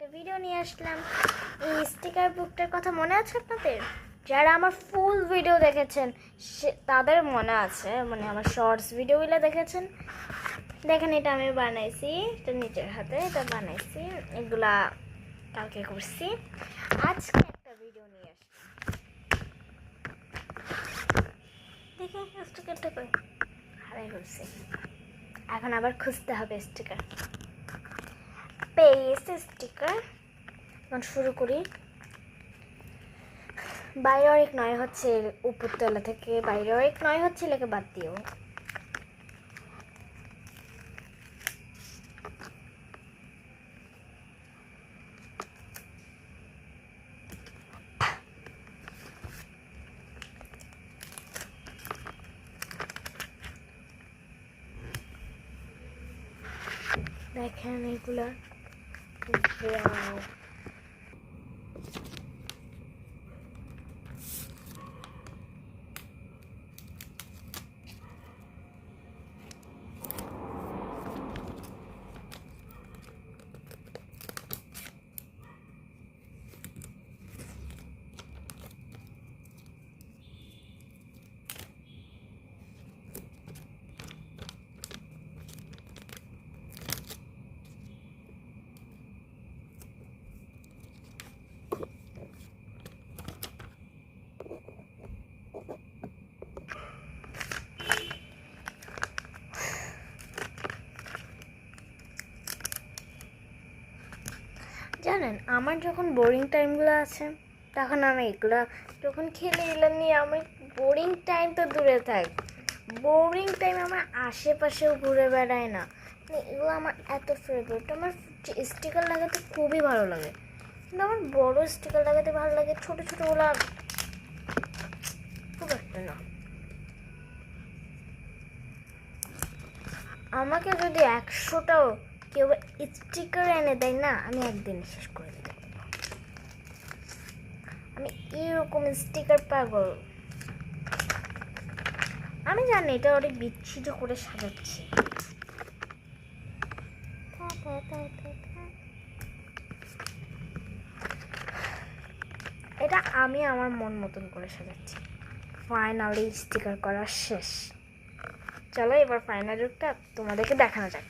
একটা ভিডিও নিয়ে আসলাম। এই স্টিকার বুকটার কথা মনে আছে আপনাদের? যারা আমার ফুল ভিডিও দেখেছেন তাদের মনে আছে, মানে আমার শর্টস ভিডিওগুলো দেখেছেন। দেখেন এটা আমি বানাইছি, এটা নিজের হাতে এটা বানাইছি, এগুলা কালকে করছি। আজকে একটা ভিডিও নিয়ে আসছি, দেখে স্টিকারটা কই হারাই করছি, এখন আবার খুঁজতে হবে স্টিকার। পেয়েছি স্টিকার, এখন শুরু করি। বাইরে অনেক নয় হচ্ছে, উপরতলা থেকে বাইরে অনেক নয় হচ্ছে, লেগে বাদ দিও। দেখেন এগুলা জানেন, আমার যখন বোরিং টাইমগুলো আছে তখন আমি এগুলো যখন খেলে এগুলো নিয়ে, আমার বোরিং টাইম তো দূরে থাক, বোরিং টাইম আমার আশেপাশেও ঘুরে বেড়ায় না। মানে এগুলো আমার এত ফেভারিট। আমার স্টিকার লাগাতে খুবই ভালো লাগে, কিন্তু আমার বড় স্টিকার লাগাতে ভালো লাগে, ছোটো ছোটোগুলো খুব একটা না। আমাকে যদি 100টাও কেউ স্টিকার এনে দেয় না, আমি একদিন শেষ করে দিতে পারবো। আমি এরকম স্টিকার পাগল। আমি জানি এটা অনেক বিচ্ছিন্ন করে সাজাচ্ছি, এটা আমি আমার মন মতন করে সাজাচ্ছি। ফাইনালি স্টিকার করা শেষ। চলো এবার ফাইনাল লুকটা তোমাদেরকে দেখানো যাক।